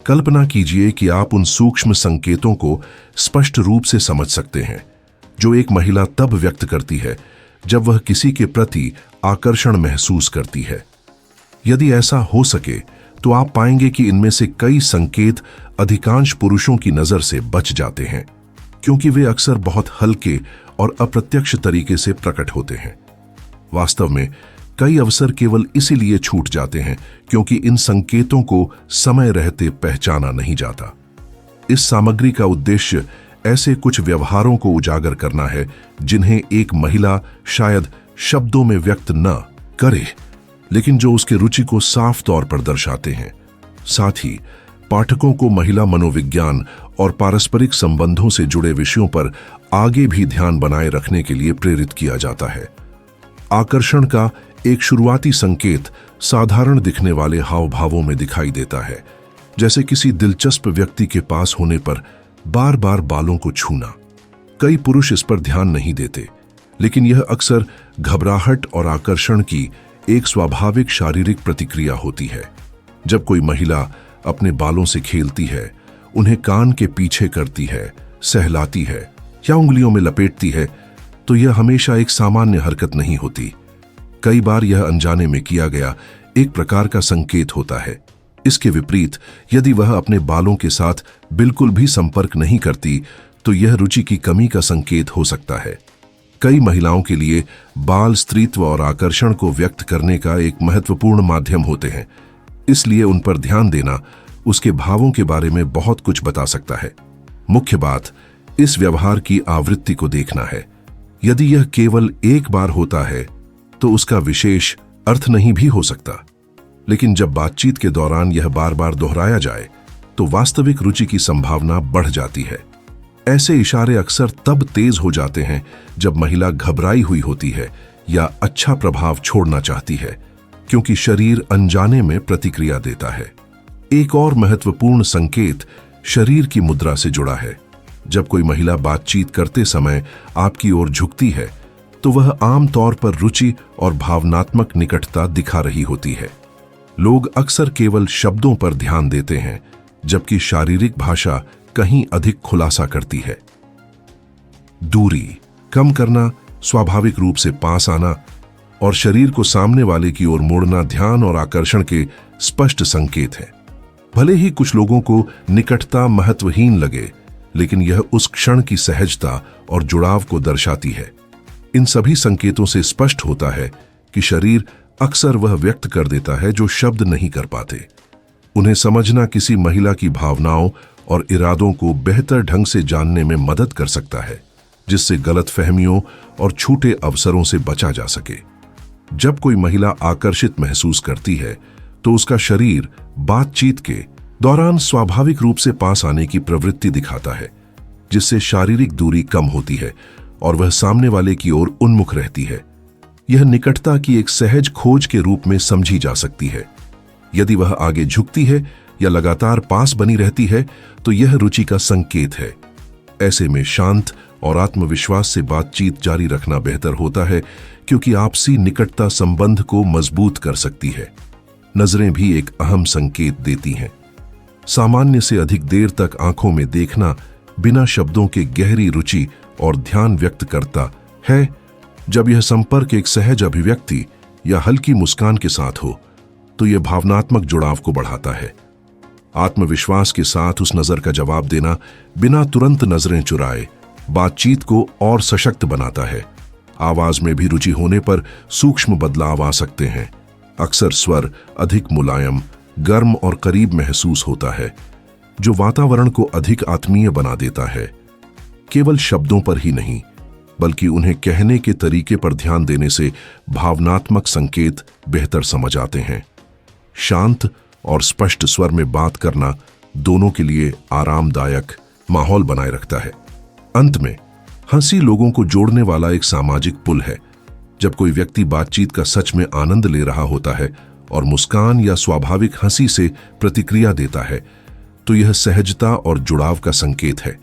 कल्पना कीजिए कि आप उन सूक्ष्म संकेतों को स्पष्ट रूप से समझ सकते हैं जो एक महिला तब व्यक्त करती है जब वह किसी के प्रति आकर्षण महसूस करती है। यदि ऐसा हो सके तो आप पाएंगे कि इनमें से कई संकेत अधिकांश पुरुषों की नजर से बच जाते हैं, क्योंकि वे अक्सर बहुत हल्के और अप्रत्यक्ष तरीके से प्रकट होते हैं। वास्तव में कई अवसर केवल इसीलिए छूट जाते हैं क्योंकि इन संकेतों को समय रहते पहचाना नहीं जाता। इस सामग्री का उद्देश्य ऐसे कुछ व्यवहारों को उजागर करना है जिन्हें एक महिला शायद शब्दों में व्यक्त न करे, लेकिन जो उसके रुचि को साफ तौर पर दर्शाते हैं। साथ ही पाठकों को महिला मनोविज्ञान और पारस्परिक संबंधों से जुड़े विषयों पर आगे भी ध्यान बनाए रखने के लिए प्रेरित किया जाता है। आकर्षण का एक शुरुआती संकेत साधारण दिखने वाले हाव भावों में दिखाई देता है, जैसे किसी दिलचस्प व्यक्ति के पास होने पर बार बार बालों को छूना। कई पुरुष इस पर ध्यान नहीं देते, लेकिन यह अक्सर घबराहट और आकर्षण की एक स्वाभाविक शारीरिक प्रतिक्रिया होती है। जब कोई महिला अपने बालों से खेलती है, उन्हें कान के पीछे करती है, सहलाती है या उंगलियों में लपेटती है, तो यह हमेशा एक सामान्य हरकत नहीं होती। कई बार यह अनजाने में किया गया एक प्रकार का संकेत होता है। इसके विपरीत यदि वह अपने बालों के साथ बिल्कुल भी संपर्क नहीं करती, तो यह रुचि की कमी का संकेत हो सकता है। कई महिलाओं के लिए बाल स्त्रीत्व और आकर्षण को व्यक्त करने का एक महत्वपूर्ण माध्यम होते हैं, इसलिए उन पर ध्यान देना उसके भावों के बारे में बहुत कुछ बता सकता है। मुख्य बात इस व्यवहार की आवृत्ति को देखना है। यदि यह केवल एक बार होता है तो उसका विशेष अर्थ नहीं भी हो सकता, लेकिन जब बातचीत के दौरान यह बार बार दोहराया जाए तो वास्तविक रुचि की संभावना बढ़ जाती है। ऐसे इशारे अक्सर तब तेज हो जाते हैं जब महिला घबराई हुई होती है या अच्छा प्रभाव छोड़ना चाहती है, क्योंकि शरीर अनजाने में प्रतिक्रिया देता है। एक और महत्वपूर्ण संकेत शरीर की मुद्रा से जुड़ा है। जब कोई महिला बातचीत करते समय आपकी ओर झुकती है, तो वह आमतौर पर रुचि और भावनात्मक निकटता दिखा रही होती है। लोग अक्सर केवल शब्दों पर ध्यान देते हैं, जबकि शारीरिक भाषा कहीं अधिक खुलासा करती है। दूरी कम करना, स्वाभाविक रूप से पास आना और शरीर को सामने वाले की ओर मोड़ना ध्यान और आकर्षण के स्पष्ट संकेत हैं। भले ही कुछ लोगों को निकटता महत्वहीन लगे, लेकिन यह उस क्षण की सहजता और जुड़ाव को दर्शाती है। इन सभी संकेतों से स्पष्ट होता है कि शरीर अक्सर वह व्यक्त कर देता है जो शब्द नहीं कर पाते। उन्हें समझना किसी महिला की भावनाओं और इरादों को बेहतर ढंग से जानने में मदद कर सकता है, जिससे गलतफहमियों और छूटे अवसरों से बचा जा सके। जब कोई महिला आकर्षित महसूस करती है, तो उसका शरीर बातचीत के दौरान स्वाभाविक रूप से पास आने की प्रवृत्ति दिखाता है, जिससे शारीरिक दूरी कम होती है और वह सामने वाले की ओर उन्मुख रहती है। यह निकटता की एक सहज खोज के रूप में समझी जा सकती है। यदि वह आगे झुकती है या लगातार पास बनी रहती है, तो यह रुचि का संकेत है। ऐसे में शांत और आत्मविश्वास से बातचीत जारी रखना बेहतर होता है, क्योंकि आपसी निकटता संबंध को मजबूत कर सकती है। नजरें भी एक अहम संकेत देती हैं। सामान्य से अधिक देर तक आंखों में देखना बिना शब्दों के गहरी रुचि और ध्यान व्यक्त करता है। जब यह संपर्क एक सहज अभिव्यक्ति या हल्की मुस्कान के साथ हो, तो यह भावनात्मक जुड़ाव को बढ़ाता है। आत्मविश्वास के साथ उस नजर का जवाब देना बिना तुरंत नजरें चुराए बातचीत को और सशक्त बनाता है। आवाज में भी रुचि होने पर सूक्ष्म बदलाव आ सकते हैं। अक्सर स्वर अधिक मुलायम, गर्म और करीब महसूस होता है, जो वातावरण को अधिक आत्मीय बना देता है। केवल शब्दों पर ही नहीं, बल्कि उन्हें कहने के तरीके पर ध्यान देने से भावनात्मक संकेत बेहतर समझ आते हैं। शांत और स्पष्ट स्वर में बात करना दोनों के लिए आरामदायक माहौल बनाए रखता है। अंत में, हंसी लोगों को जोड़ने वाला एक सामाजिक पुल है। जब कोई व्यक्ति बातचीत का सच में आनंद ले रहा होता है और मुस्कान या स्वाभाविक हंसी से प्रतिक्रिया देता है, तो यह सहजता और जुड़ाव का संकेत है।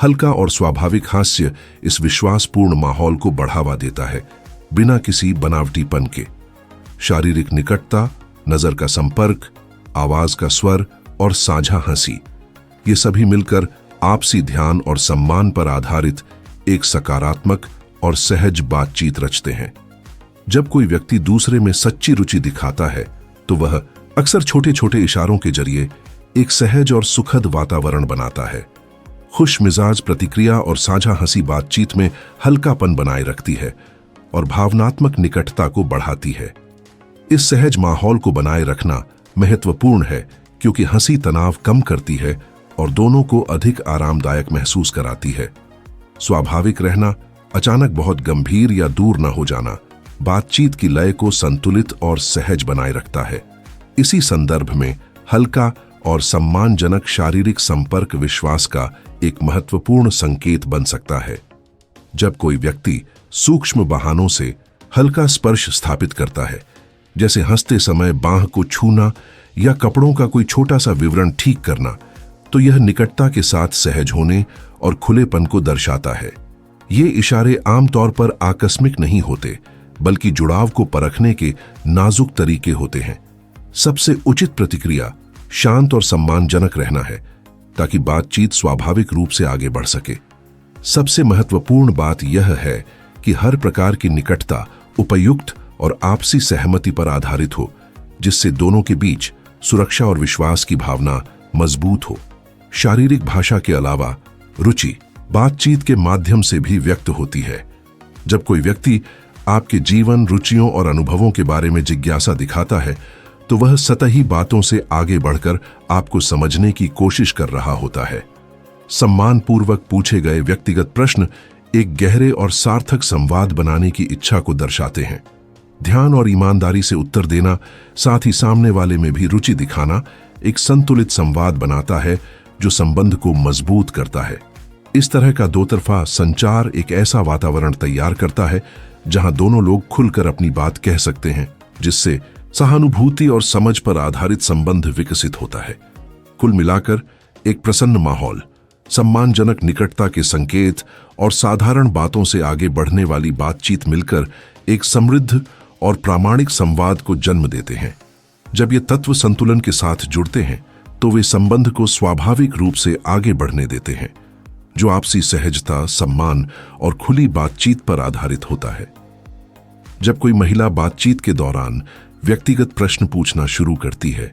हल्का और स्वाभाविक हास्य इस विश्वासपूर्ण माहौल को बढ़ावा देता है, बिना किसी बनावटीपन के। शारीरिक निकटता, नजर का संपर्क, आवाज का स्वर और साझा हंसी, ये सभी मिलकर आपसी ध्यान और सम्मान पर आधारित एक सकारात्मक और सहज बातचीत रचते हैं। जब कोई व्यक्ति दूसरे में सच्ची रुचि दिखाता है तो वह अक्सर छोटे छोटे इशारों के जरिए एक सहज और सुखद वातावरण बनाता है। खुश मिजाज प्रतिक्रिया और साझा हंसी बातचीत में हल्कापन बनाए रखती है और भावनात्मक निकटता को बढ़ाती है। इस सहज माहौल को बनाए रखना महत्वपूर्ण है क्योंकि हंसी तनाव कम करती है और दोनों को अधिक आरामदायक महसूस कराती है। स्वाभाविक रहना, अचानक बहुत गंभीर या दूर न हो जाना बातचीत की लय को संतुलित और सहज बनाए रखता है। इसी संदर्भ में हल्का और सम्मानजनक शारीरिक संपर्क विश्वास का एक महत्वपूर्ण संकेत बन सकता है। जब कोई व्यक्ति सूक्ष्म बहानों से हल्का स्पर्श स्थापित करता है, जैसे हंसते समय बांह को छूना या कपड़ों का कोई छोटा सा विवरण ठीक करना, तो यह निकटता के साथ सहज होने और खुलेपन को दर्शाता है। ये इशारे आमतौर पर आकस्मिक नहीं होते, बल्कि जुड़ाव को परखने के नाजुक तरीके होते हैं। सबसे उचित प्रतिक्रिया शांत और सम्मानजनक रहना है ताकि बातचीत स्वाभाविक रूप से आगे बढ़ सके। सबसे महत्वपूर्ण बात यह है कि हर प्रकार की निकटता उपयुक्त और आपसी सहमति पर आधारित हो, जिससे दोनों के बीच सुरक्षा और विश्वास की भावना मजबूत हो। शारीरिक भाषा के अलावा रुचि बातचीत के माध्यम से भी व्यक्त होती है। जब कोई व्यक्ति आपके जीवन, रुचियों और अनुभवों के बारे में जिज्ञासा दिखाता है तो वह सतही बातों से आगे बढ़कर आपको समझने की कोशिश कर रहा होता है। सम्मानपूर्वक पूछे गए व्यक्तिगत प्रश्न एक गहरे और सार्थक संवाद बनाने की इच्छा को दर्शाते हैं। ध्यान और ईमानदारी से उत्तर देना, साथ ही सामने वाले में भी रुचि दिखाना एक संतुलित संवाद बनाता है जो संबंध को मजबूत करता है। इस तरह का दोतरफा संचार एक ऐसा वातावरण तैयार करता है जहां दोनों लोग खुलकर अपनी बात कह सकते हैं, जिससे सहानुभूति और समझ पर आधारित संबंध विकसित होता है। कुल मिलाकर एक प्रसन्न माहौल, सम्मानजनक निकटता के संकेत और साधारण बातों से आगे बढ़ने वाली बातचीत मिलकर एक समृद्ध और प्रामाणिक संवाद को जन्म देते हैं। जब ये तत्व संतुलन के साथ जुड़ते हैं तो वे संबंध को स्वाभाविक रूप से आगे बढ़ने देते हैं, जो आपसी सहजता, सम्मान और खुली बातचीत पर आधारित होता है। जब कोई महिला बातचीत के दौरान व्यक्तिगत प्रश्न पूछना शुरू करती है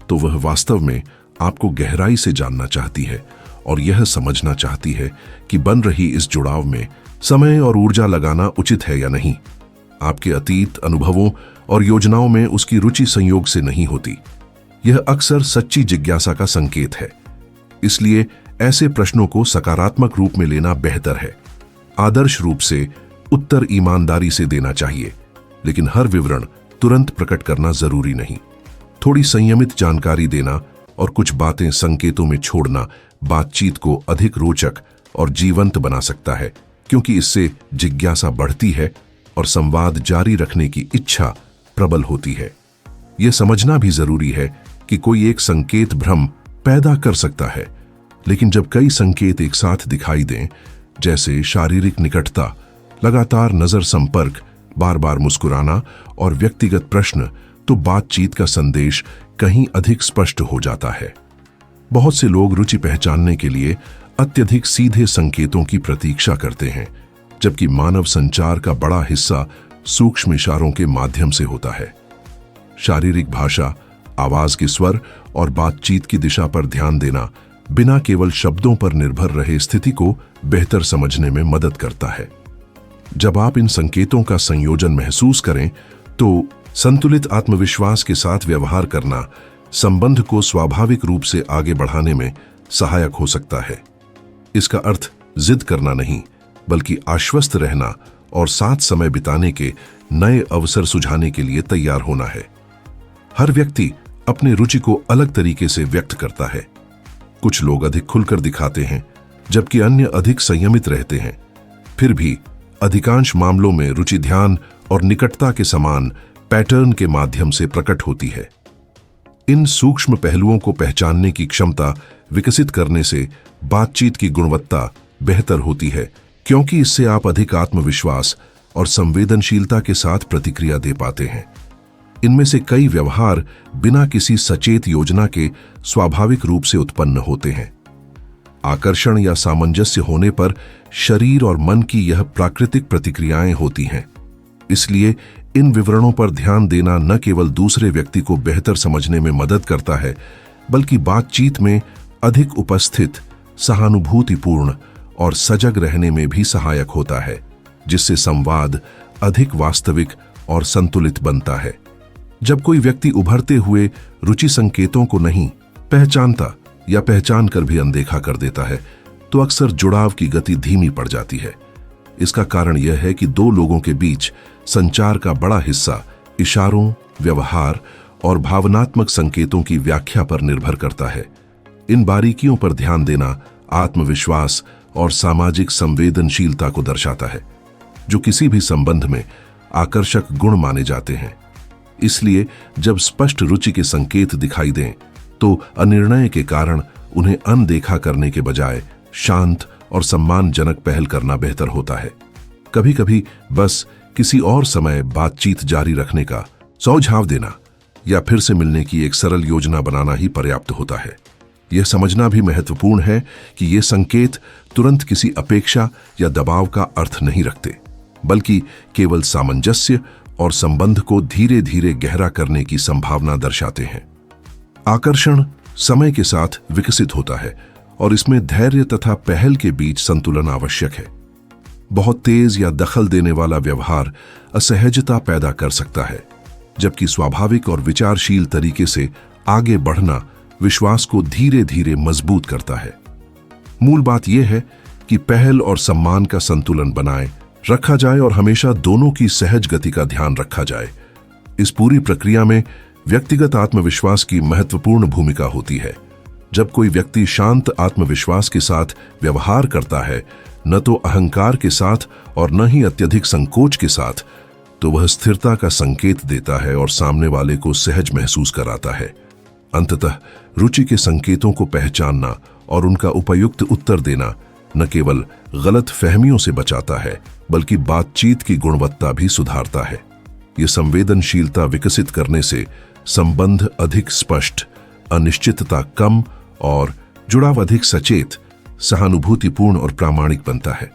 तो वह वास्तव में आपको गहराई से जानना चाहती है और यह समझना चाहती है कि बन रही इस जुड़ाव में समय और ऊर्जा लगाना उचित है या नहीं। आपके अतीत अनुभवों और योजनाओं में उसकी रुचि संयोग से नहीं होती। यह अक्सर सच्ची जिज्ञासा का संकेत है। इसलिए ऐसे प्रश्नों को सकारात्मक रूप में लेना बेहतर है। आदर्श रूप से उत्तर ईमानदारी से देना चाहिए, लेकिन हर विवरण तुरंत प्रकट करना जरूरी नहीं। थोड़ी संयमित जानकारी देना और कुछ बातें संकेतों में छोड़ना बातचीत को अधिक रोचक और जीवंत बना सकता है, क्योंकि इससे जिज्ञासा बढ़ती है और संवाद जारी रखने की इच्छा प्रबल होती है। यह समझना भी जरूरी है कि कोई एक संकेत भ्रम पैदा कर सकता है, लेकिन जब कई संकेत एक साथ दिखाई दें, जैसे शारीरिक निकटता, लगातार नजर संपर्क, बार बार मुस्कुराना और व्यक्तिगत प्रश्न, तो बातचीत का संदेश कहीं अधिक स्पष्ट हो जाता है। बहुत से लोग रुचि पहचानने के लिए अत्यधिक सीधे संकेतों की प्रतीक्षा करते हैं, जबकि मानव संचार का बड़ा हिस्सा सूक्ष्म इशारों के माध्यम से होता है। शारीरिक भाषा, आवाज के स्वर और बातचीत की दिशा पर ध्यान देना बिना केवल शब्दों पर निर्भर रहे स्थिति को बेहतर समझने में मदद करता है। जब आप इन संकेतों का संयोजन महसूस करें तो संतुलित आत्मविश्वास के साथ व्यवहार करना संबंध को स्वाभाविक रूप से आगे बढ़ाने में सहायक हो सकता है। इसका अर्थ जिद करना नहीं, बल्कि आश्वस्त रहना और साथ समय बिताने के नए अवसर सुझाने के लिए तैयार होना है। हर व्यक्ति अपनी रुचि को अलग तरीके से व्यक्त करता है। कुछ लोग अधिक खुलकर दिखाते हैं, जबकि अन्य अधिक संयमित रहते हैं। फिर भी अधिकांश मामलों में रुचि ध्यान और निकटता के समान पैटर्न के माध्यम से प्रकट होती है। इन सूक्ष्म पहलुओं को पहचानने की क्षमता विकसित करने से बातचीत की गुणवत्ता बेहतर होती है, क्योंकि इससे आप अधिक आत्मविश्वास और संवेदनशीलता के साथ प्रतिक्रिया दे पाते हैं। इनमें से कई व्यवहार बिना किसी सचेत योजना के स्वाभाविक रूप से उत्पन्न होते हैं। आकर्षण या सामंजस्य होने पर शरीर और मन की यह प्राकृतिक प्रतिक्रियाएं होती हैं। इसलिए इन विवरणों पर ध्यान देना न केवल दूसरे व्यक्ति को बेहतर समझने में मदद करता है, बल्कि बातचीत में अधिक उपस्थित, सहानुभूतिपूर्ण और सजग रहने में भी सहायक होता है, जिससे संवाद अधिक वास्तविक और संतुलित बनता है। जब कोई व्यक्ति उभरते हुए रुचि संकेतों को नहीं पहचानता या पहचान कर भी अनदेखा कर देता है, तो अक्सर जुड़ाव की गति धीमी पड़ जाती है। इसका कारण यह है कि दो लोगों के बीच संचार का बड़ा हिस्सा इशारों, व्यवहार और भावनात्मक संकेतों की व्याख्या पर निर्भर करता है। इन बारीकियों पर ध्यान देना आत्मविश्वास और सामाजिक संवेदनशीलता को दर्शाता है, जो किसी भी संबंध में आकर्षक गुण माने जाते हैं। इसलिए जब स्पष्ट रुचि के संकेत दिखाई दें, तो अनिर्णय के कारण उन्हें अनदेखा करने के बजाय शांत और सम्मानजनक पहल करना बेहतर होता है। कभी-कभी बस किसी और समय बातचीत जारी रखने का सुझाव देना या फिर से मिलने की एक सरल योजना बनाना ही पर्याप्त होता है। यह समझना भी महत्वपूर्ण है कि ये संकेत तुरंत किसी अपेक्षा या दबाव का अर्थ नहीं रखते, बल्कि केवल सामंजस्य और संबंध को धीरे धीरे गहरा करने की संभावना दर्शाते हैं। आकर्षण समय के साथ विकसित होता है और इसमें धैर्य तथा पहल के बीच संतुलन आवश्यक है। बहुत तेज या दखल देने वाला व्यवहार असहजता पैदा कर सकता है, जबकि स्वाभाविक और विचारशील तरीके से आगे बढ़ना विश्वास को धीरे धीरे मजबूत करता है। मूल बात यह है कि पहल और सम्मान का संतुलन बनाए रखा जाए और हमेशा दोनों की सहज गति का ध्यान रखा जाए। इस पूरी प्रक्रिया में व्यक्तिगत आत्मविश्वास की महत्वपूर्ण भूमिका होती है। जब कोई व्यक्ति शांत आत्मविश्वास के साथ व्यवहार करता है, न तो अहंकार के साथ और न ही अत्यधिक संकोच के साथ, तो वह स्थिरता का संकेत देता है और सामने वाले को सहज महसूस कराता है। अंततः रुचि के संकेतों को पहचानना और उनका उपयुक्त उत्तर देना न केवल गलत फहमियों से बचाता है, बल्कि बातचीत की गुणवत्ता भी सुधारता है। ये संवेदनशीलता विकसित करने से संबंध अधिक स्पष्ट, अनिश्चितता कम और जुड़ाव अधिक सचेत, सहानुभूतिपूर्ण और प्रामाणिक बनता है।